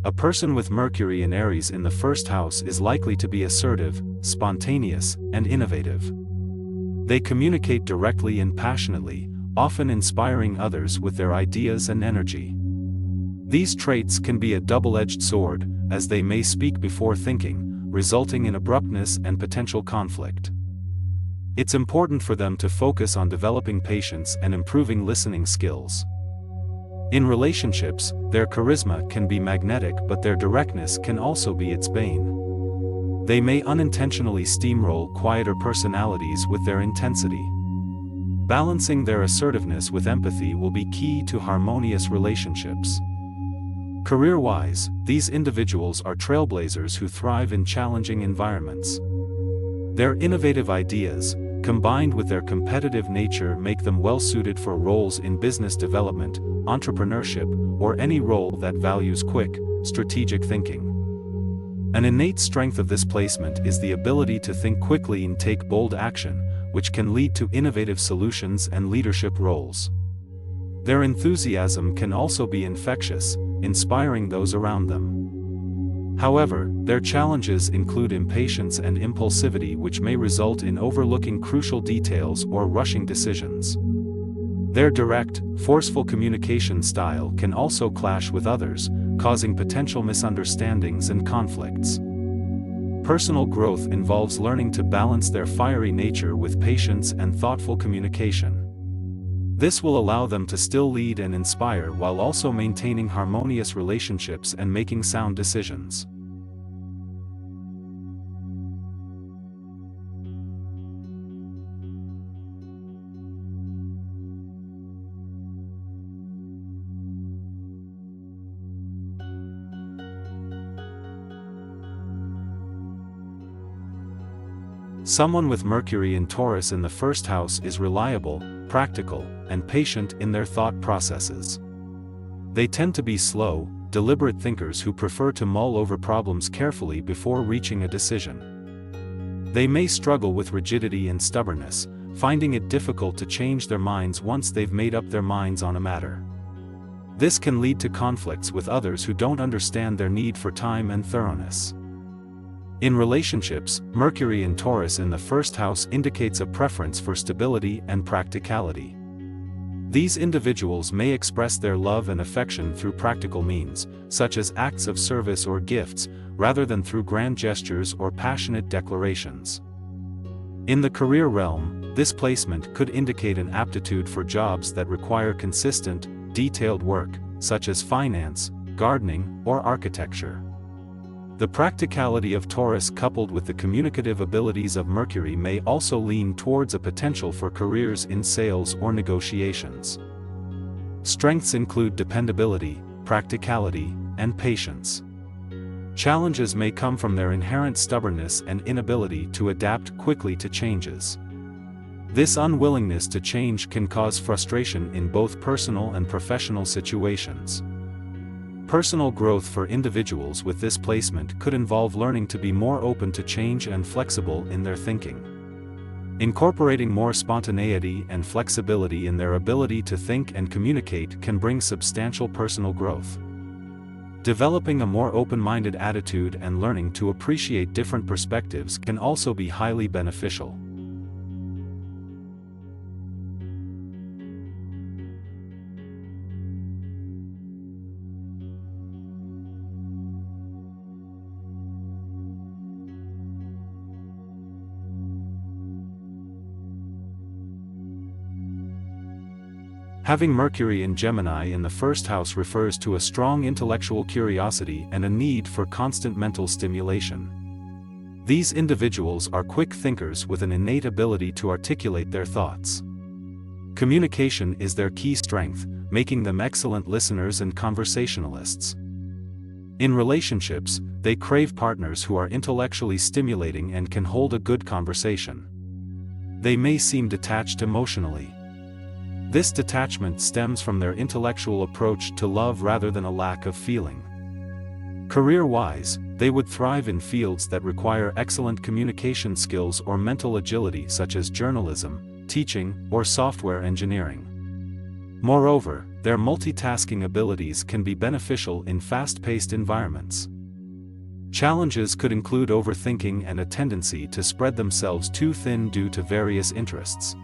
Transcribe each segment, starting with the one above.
A person with Mercury in Aries in the first house is likely to be assertive, spontaneous, and innovative. They communicate directly and passionately, often inspiring others with their ideas and energy. These traits can be a double-edged sword, as they may speak before thinking, resulting in abruptness and potential conflict. It's important for them to focus on developing patience and improving listening skills. In relationships, their charisma can be magnetic, but their directness can also be its bane. They may unintentionally steamroll quieter personalities with their intensity. Balancing their assertiveness with empathy will be key to harmonious relationships. Career-wise, these individuals are trailblazers who thrive in challenging environments. Their innovative ideas, combined with their competitive nature, make them well-suited for roles in business development, entrepreneurship, or any role that values quick, strategic thinking. An innate strength of this placement is the ability to think quickly and take bold action, which can lead to innovative solutions and leadership roles. Their enthusiasm can also be infectious, inspiring those around them. However, their challenges include impatience and impulsivity, which may result in overlooking crucial details or rushing decisions. Their direct, forceful communication style can also clash with others, causing potential misunderstandings and conflicts. Personal growth involves learning to balance their fiery nature with patience and thoughtful communication. This will allow them to still lead and inspire while also maintaining harmonious relationships and making sound decisions. Someone with Mercury in Taurus in the first house is reliable, practical, and patient in their thought processes. They tend to be slow, deliberate thinkers who prefer to mull over problems carefully before reaching a decision. They may struggle with rigidity and stubbornness, finding it difficult to change their minds once they've made up their minds on a matter. This can lead to conflicts with others who don't understand their need for time and thoroughness. In relationships, Mercury in Taurus in the first house indicates a preference for stability and practicality. These individuals may express their love and affection through practical means, such as acts of service or gifts, rather than through grand gestures or passionate declarations. In the career realm, this placement could indicate an aptitude for jobs that require consistent, detailed work, such as finance, gardening, or architecture. The practicality of Taurus coupled with the communicative abilities of Mercury may also lean towards a potential for careers in sales or negotiations. Strengths include dependability, practicality, and patience. Challenges may come from their inherent stubbornness and inability to adapt quickly to changes. This unwillingness to change can cause frustration in both personal and professional situations. Personal growth for individuals with this placement could involve learning to be more open to change and flexible in their thinking. Incorporating more spontaneity and flexibility in their ability to think and communicate can bring substantial personal growth. Developing a more open-minded attitude and learning to appreciate different perspectives can also be highly beneficial. Having Mercury in Gemini in the first house refers to a strong intellectual curiosity and a need for constant mental stimulation. These individuals are quick thinkers with an innate ability to articulate their thoughts. Communication is their key strength, making them excellent listeners and conversationalists. In relationships, they crave partners who are intellectually stimulating and can hold a good conversation. They may seem detached emotionally. This detachment stems from their intellectual approach to love rather than a lack of feeling. Career-wise, they would thrive in fields that require excellent communication skills or mental agility such as journalism, teaching, or software engineering. Moreover, their multitasking abilities can be beneficial in fast-paced environments. Challenges could include overthinking and a tendency to spread themselves too thin due to various interests.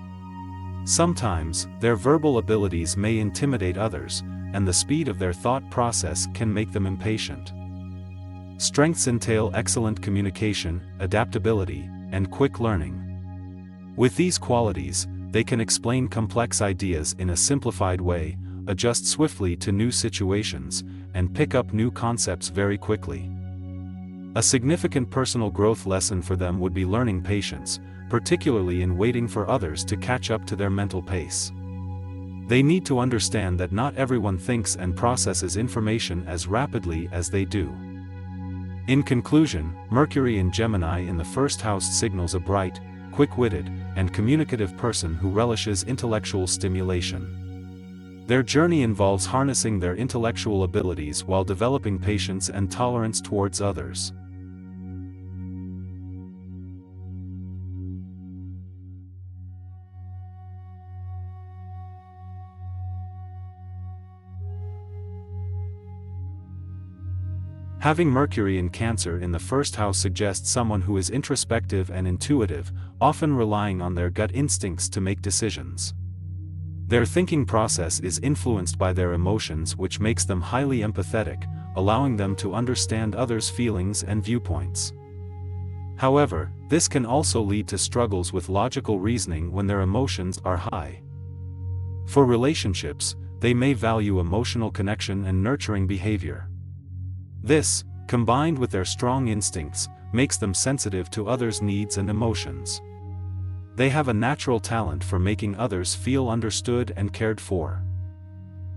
Sometimes, their verbal abilities may intimidate others, and the speed of their thought process can make them impatient. Strengths entail excellent communication, adaptability, and quick learning. With these qualities, they can explain complex ideas in a simplified way, adjust swiftly to new situations, and pick up new concepts very quickly. A significant personal growth lesson for them would be learning patience, particularly in waiting for others to catch up to their mental pace. They need to understand that not everyone thinks and processes information as rapidly as they do. In conclusion, Mercury in Gemini in the first house signals a bright, quick-witted, and communicative person who relishes intellectual stimulation. Their journey involves harnessing their intellectual abilities while developing patience and tolerance towards others. Having Mercury in Cancer in the first house suggests someone who is introspective and intuitive, often relying on their gut instincts to make decisions. Their thinking process is influenced by their emotions, which makes them highly empathetic, allowing them to understand others' feelings and viewpoints. However, this can also lead to struggles with logical reasoning when their emotions are high. For relationships, they may value emotional connection and nurturing behavior. This, combined with their strong instincts, makes them sensitive to others' needs and emotions. They have a natural talent for making others feel understood and cared for.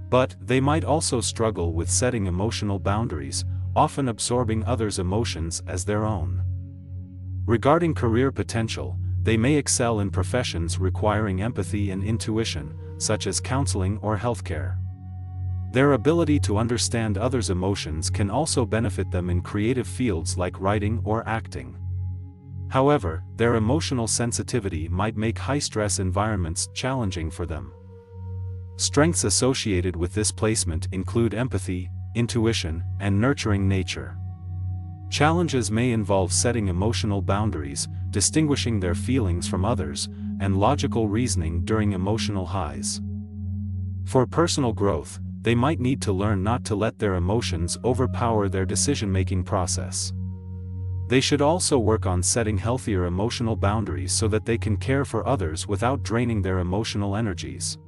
But they might also struggle with setting emotional boundaries, often absorbing others' emotions as their own. Regarding career potential, they may excel in professions requiring empathy and intuition, such as counseling or healthcare. Their ability to understand others' emotions can also benefit them in creative fields like writing or acting. However, their emotional sensitivity might make high-stress environments challenging for them. Strengths associated with this placement include empathy, intuition, and nurturing nature. Challenges may involve setting emotional boundaries, distinguishing their feelings from others, and logical reasoning during emotional highs. For personal growth, they might need to learn not to let their emotions overpower their decision-making process. They should also work on setting healthier emotional boundaries so that they can care for others without draining their emotional energies.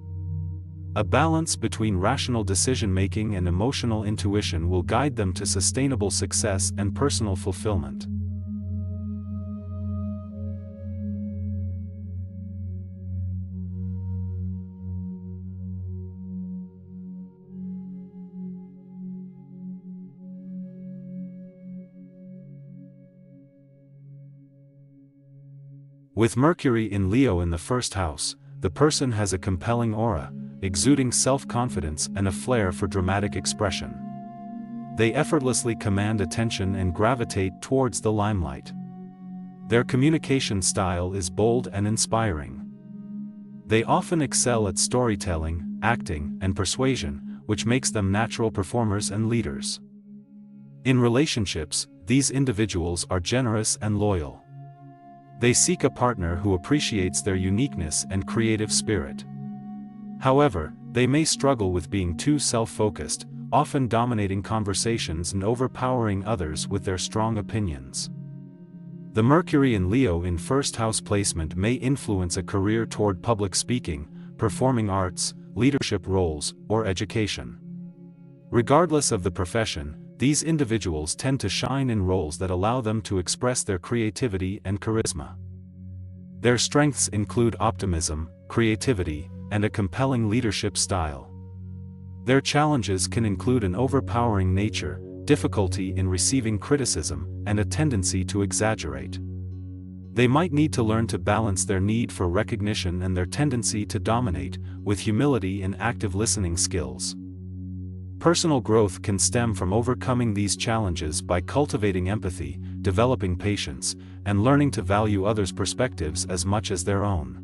A balance between rational decision-making and emotional intuition will guide them to sustainable success and personal fulfillment. With Mercury in Leo in the first house, the person has a compelling aura, exuding self-confidence and a flair for dramatic expression. They effortlessly command attention and gravitate towards the limelight. Their communication style is bold and inspiring. They often excel at storytelling, acting, and persuasion, which makes them natural performers and leaders. In relationships, these individuals are generous and loyal. They seek a partner who appreciates their uniqueness and creative spirit. However, they may struggle with being too self-focused, often dominating conversations and overpowering others with their strong opinions. The Mercury in Leo in first house placement may influence a career toward public speaking, performing arts, leadership roles, or education. Regardless of the profession, these individuals tend to shine in roles that allow them to express their creativity and charisma. Their strengths include optimism, creativity, and a compelling leadership style. Their challenges can include an overpowering nature, difficulty in receiving criticism, and a tendency to exaggerate. They might need to learn to balance their need for recognition and their tendency to dominate, with humility and active listening skills. Personal growth can stem from overcoming these challenges by cultivating empathy, developing patience, and learning to value others' perspectives as much as their own.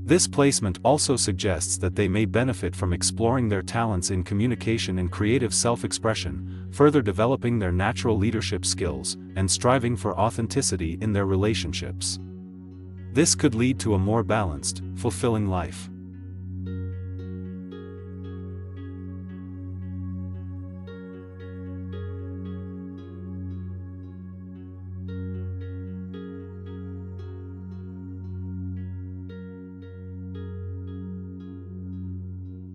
This placement also suggests that they may benefit from exploring their talents in communication and creative self-expression, further developing their natural leadership skills, and striving for authenticity in their relationships. This could lead to a more balanced, fulfilling life.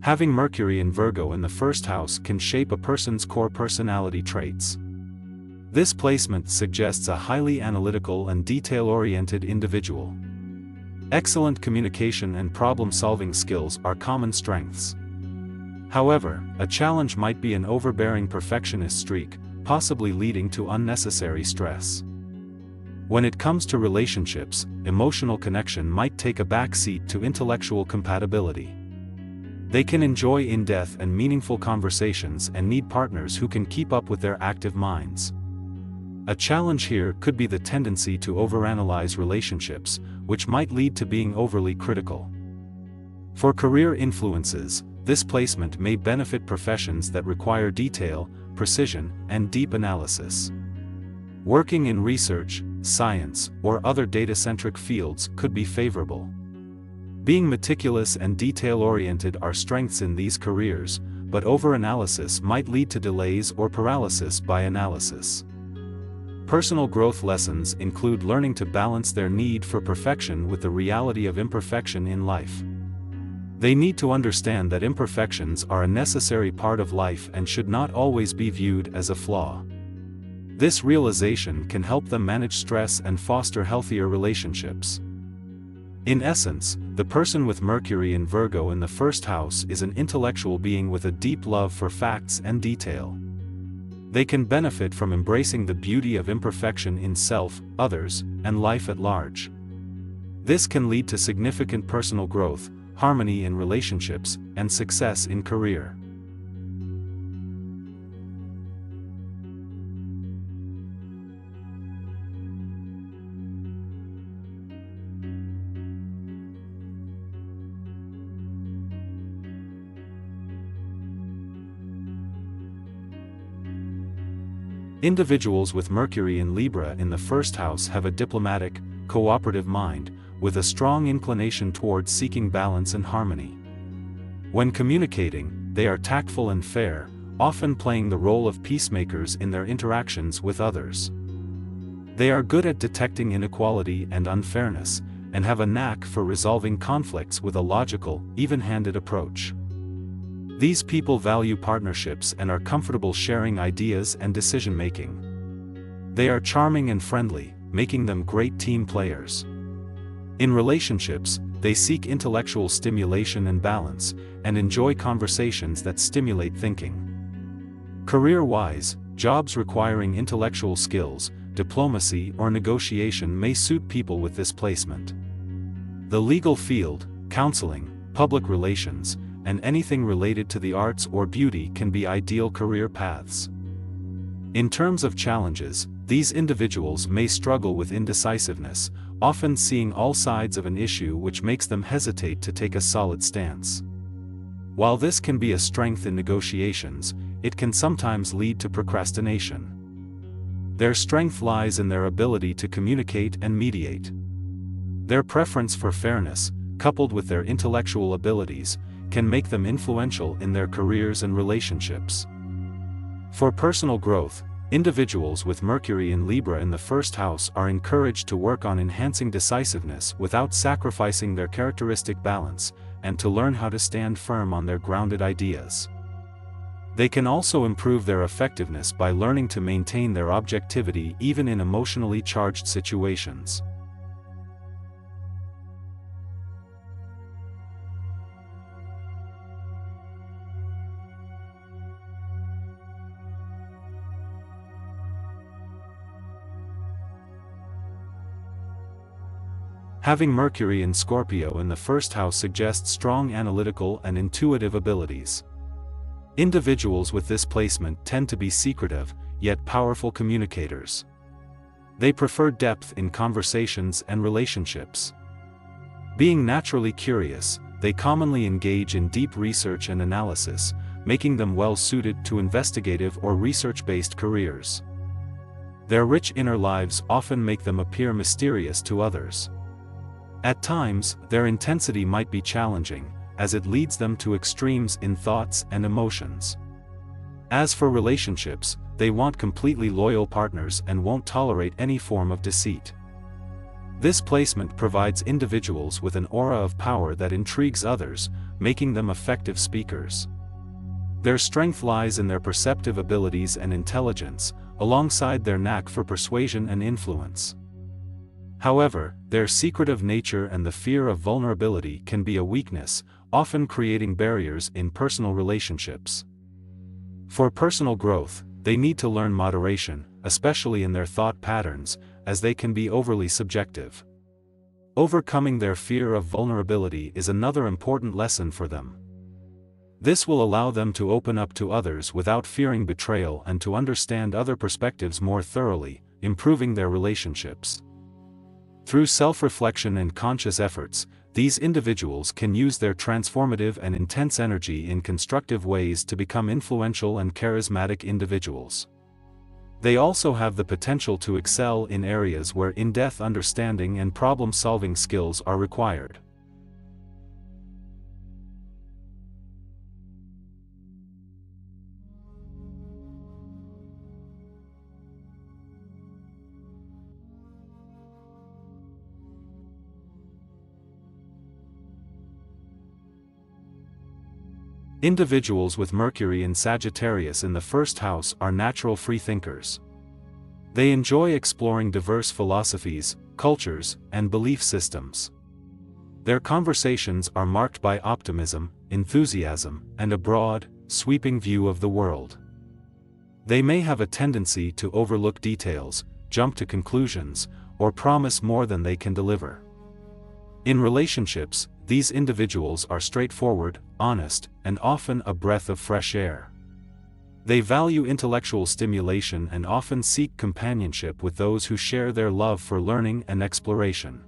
Having Mercury in Virgo in the first house can shape a person's core personality traits. This placement suggests a highly analytical and detail-oriented individual. Excellent communication and problem-solving skills are common strengths. However, a challenge might be an overbearing perfectionist streak, possibly leading to unnecessary stress. When it comes to relationships, emotional connection might take a back seat to intellectual compatibility. They can enjoy in-depth and meaningful conversations and need partners who can keep up with their active minds. A challenge here could be the tendency to overanalyze relationships, which might lead to being overly critical. For career influences, this placement may benefit professions that require detail, precision, and deep analysis. Working in research, science, or other data-centric fields could be favorable. Being meticulous and detail-oriented are strengths in these careers, but overanalysis might lead to delays or paralysis by analysis. Personal growth lessons include learning to balance their need for perfection with the reality of imperfection in life. They need to understand that imperfections are a necessary part of life and should not always be viewed as a flaw. This realization can help them manage stress and foster healthier relationships. In essence, the person with Mercury in Virgo in the first house is an intellectual being with a deep love for facts and detail. They can benefit from embracing the beauty of imperfection in self, others, and life at large. This can lead to significant personal growth, harmony in relationships, and success in career. Individuals with Mercury in Libra in the first house have a diplomatic, cooperative mind, with a strong inclination towards seeking balance and harmony. When communicating, they are tactful and fair, often playing the role of peacemakers in their interactions with others. They are good at detecting inequality and unfairness, and have a knack for resolving conflicts with a logical, even-handed approach. These people value partnerships and are comfortable sharing ideas and decision-making. They are charming and friendly, making them great team players. In relationships, they seek intellectual stimulation and balance, and enjoy conversations that stimulate thinking. Career-wise, jobs requiring intellectual skills, diplomacy or negotiation may suit people with this placement. The legal field, counseling, public relations, and anything related to the arts or beauty can be ideal career paths. In terms of challenges, these individuals may struggle with indecisiveness, often seeing all sides of an issue which makes them hesitate to take a solid stance. While this can be a strength in negotiations, it can sometimes lead to procrastination. Their strength lies in their ability to communicate and mediate. Their preference for fairness, coupled with their intellectual abilities, can make them influential in their careers and relationships. For personal growth, individuals with Mercury in Libra in the first house are encouraged to work on enhancing decisiveness without sacrificing their characteristic balance, and to learn how to stand firm on their grounded ideas. They can also improve their effectiveness by learning to maintain their objectivity even in emotionally charged situations. Having Mercury in Scorpio in the first house suggests strong analytical and intuitive abilities. Individuals with this placement tend to be secretive, yet powerful communicators. They prefer depth in conversations and relationships. Being naturally curious, they commonly engage in deep research and analysis, making them well suited to investigative or research-based careers. Their rich inner lives often make them appear mysterious to others. At times, their intensity might be challenging, as it leads them to extremes in thoughts and emotions. As for relationships, they want completely loyal partners and won't tolerate any form of deceit. This placement provides individuals with an aura of power that intrigues others, making them effective speakers. Their strength lies in their perceptive abilities and intelligence, alongside their knack for persuasion and influence. However, their secretive nature and the fear of vulnerability can be a weakness, often creating barriers in personal relationships. For personal growth, they need to learn moderation, especially in their thought patterns, as they can be overly subjective. Overcoming their fear of vulnerability is another important lesson for them. This will allow them to open up to others without fearing betrayal and to understand other perspectives more thoroughly, improving their relationships. Through self-reflection and conscious efforts, these individuals can use their transformative and intense energy in constructive ways to become influential and charismatic individuals. They also have the potential to excel in areas where in-depth understanding and problem-solving skills are required. Individuals with Mercury in Sagittarius in the first house are natural freethinkers. They enjoy exploring diverse philosophies, cultures, and belief systems. Their conversations are marked by optimism, enthusiasm, and a broad, sweeping view of the world. They may have a tendency to overlook details, jump to conclusions, or promise more than they can deliver. In relationships, these individuals are straightforward, honest, and often a breath of fresh air. They value intellectual stimulation and often seek companionship with those who share their love for learning and exploration.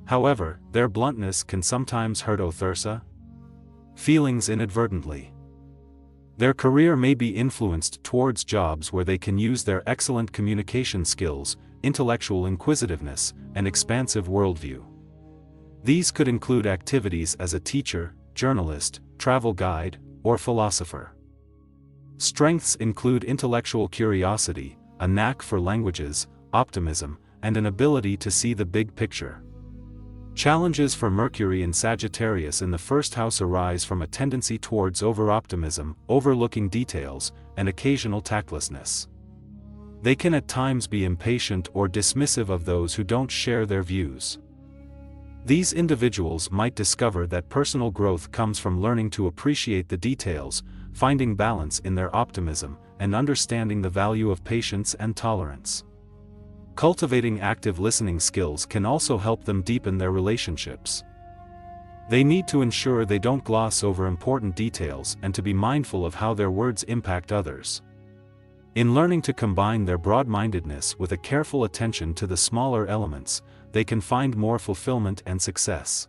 However, their bluntness can sometimes hurt feelings inadvertently. Their career may be influenced towards jobs where they can use their excellent communication skills, intellectual inquisitiveness, and expansive worldview. These could include activities as a teacher, journalist, travel guide, or philosopher. Strengths include intellectual curiosity, a knack for languages, optimism, and an ability to see the big picture. Challenges for Mercury in Sagittarius in the first house arise from a tendency towards over-optimism, overlooking details, and occasional tactlessness. They can at times be impatient or dismissive of those who don't share their views. These individuals might discover that personal growth comes from learning to appreciate the details, finding balance in their optimism, and understanding the value of patience and tolerance. Cultivating active listening skills can also help them deepen their relationships. They need to ensure they don't gloss over important details and to be mindful of how their words impact others. In learning to combine their broad-mindedness with a careful attention to the smaller elements, they can find more fulfillment and success.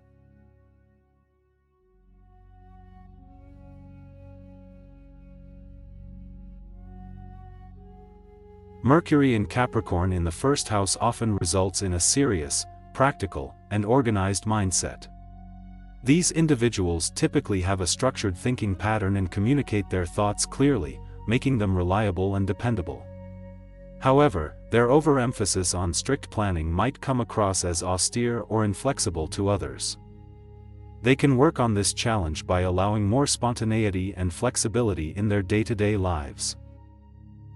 Mercury in Capricorn in the first house often results in a serious, practical, and organized mindset. These individuals typically have a structured thinking pattern and communicate their thoughts clearly, making them reliable and dependable. However, their overemphasis on strict planning might come across as austere or inflexible to others. They can work on this challenge by allowing more spontaneity and flexibility in their day-to-day lives.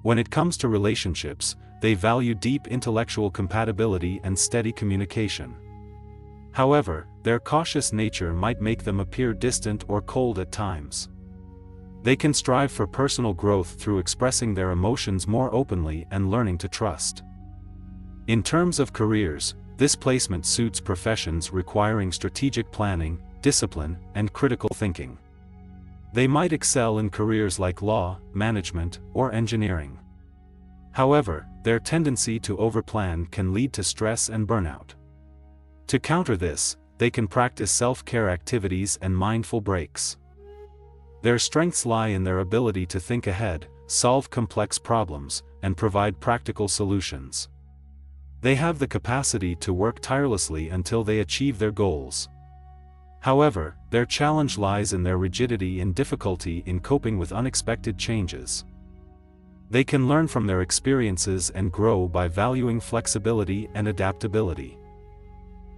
When it comes to relationships, they value deep intellectual compatibility and steady communication. However, their cautious nature might make them appear distant or cold at times. They can strive for personal growth through expressing their emotions more openly and learning to trust. In terms of careers, this placement suits professions requiring strategic planning, discipline, and critical thinking. They might excel in careers like law, management, or engineering. However, their tendency to overplan can lead to stress and burnout. To counter this, they can practice self-care activities and mindful breaks. Their strengths lie in their ability to think ahead, solve complex problems, and provide practical solutions. They have the capacity to work tirelessly until they achieve their goals. However, their challenge lies in their rigidity and difficulty in coping with unexpected changes. They can learn from their experiences and grow by valuing flexibility and adaptability.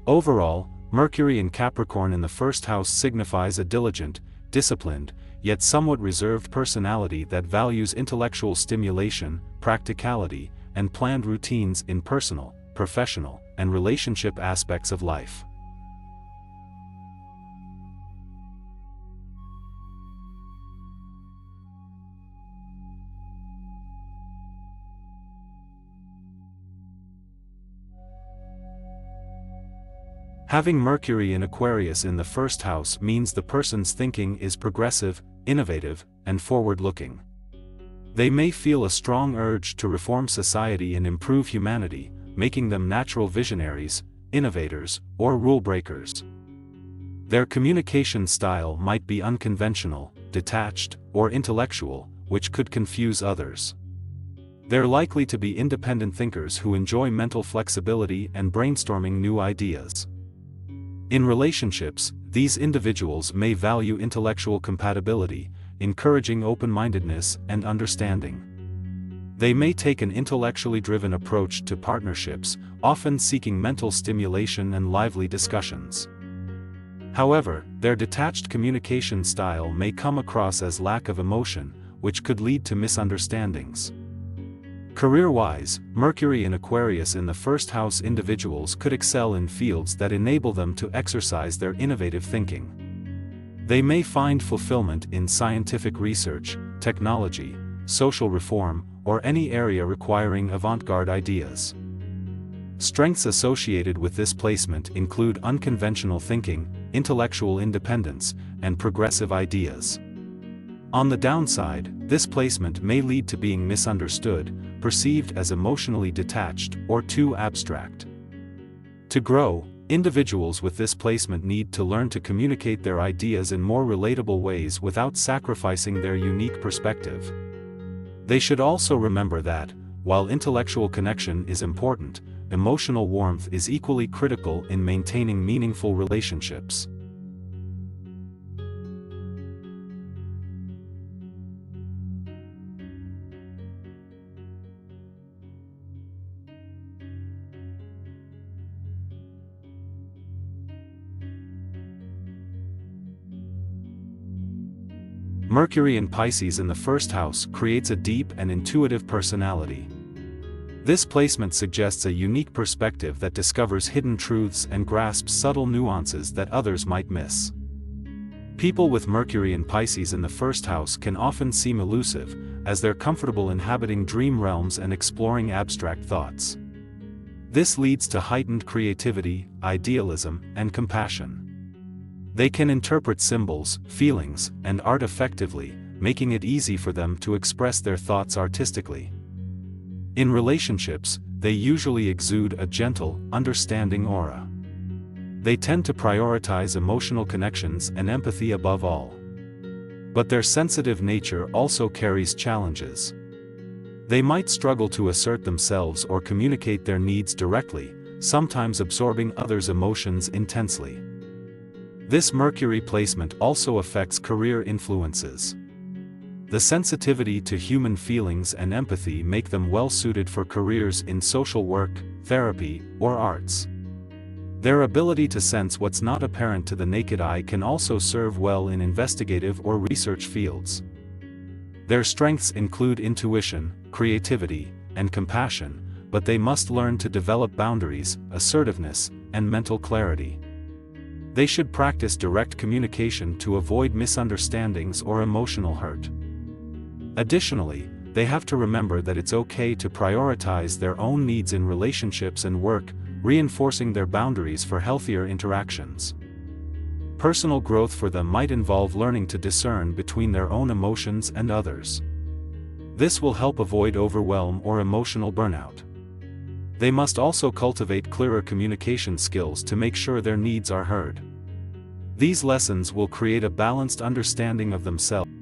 Overall, Mercury in Capricorn in the first house signifies a diligent, disciplined, yet somewhat reserved personality that values intellectual stimulation, practicality, and planned routines in personal, professional, and relationship aspects of life. Having Mercury in Aquarius in the first house means the person's thinking is progressive, innovative, and forward-looking. They may feel a strong urge to reform society and improve humanity, making them natural visionaries, innovators, or rule breakers. Their communication style might be unconventional, detached, or intellectual, which could confuse others. They're likely to be independent thinkers who enjoy mental flexibility and brainstorming new ideas. In relationships, these individuals may value intellectual compatibility, encouraging open-mindedness and understanding. They may take an intellectually driven approach to partnerships, often seeking mental stimulation and lively discussions. However, their detached communication style may come across as lack of emotion, which could lead to misunderstandings. Career-wise, Mercury in Aquarius in the first house individuals could excel in fields that enable them to exercise their innovative thinking. They may find fulfillment in scientific research, technology, social reform, or any area requiring avant-garde ideas. Strengths associated with this placement include unconventional thinking, intellectual independence, and progressive ideas. On the downside, this placement may lead to being misunderstood, perceived as emotionally detached, or too abstract. To grow, individuals with this placement need to learn to communicate their ideas in more relatable ways without sacrificing their unique perspective. They should also remember that, while intellectual connection is important, emotional warmth is equally critical in maintaining meaningful relationships. Mercury in Pisces in the first house creates a deep and intuitive personality. This placement suggests a unique perspective that discovers hidden truths and grasps subtle nuances that others might miss. People with Mercury in Pisces in the first house can often seem elusive, as they're comfortable inhabiting dream realms and exploring abstract thoughts. This leads to heightened creativity, idealism, and compassion. They can interpret symbols, feelings, and art effectively, making it easy for them to express their thoughts artistically. In relationships, they usually exude a gentle, understanding aura. They tend to prioritize emotional connections and empathy above all. But their sensitive nature also carries challenges. They might struggle to assert themselves or communicate their needs directly, sometimes absorbing others' emotions intensely. This Mercury placement also affects career influences. The sensitivity to human feelings and empathy make them well suited for careers in social work, therapy, or arts. Their ability to sense what's not apparent to the naked eye can also serve well in investigative or research fields. Their strengths include intuition, creativity, and compassion, but they must learn to develop boundaries, assertiveness, and mental clarity. They should practice direct communication to avoid misunderstandings or emotional hurt. Additionally, they have to remember that it's okay to prioritize their own needs in relationships and work, reinforcing their boundaries for healthier interactions. Personal growth for them might involve learning to discern between their own emotions and others. This will help avoid overwhelm or emotional burnout. They must also cultivate clearer communication skills to make sure their needs are heard. These lessons will create a balanced understanding of themselves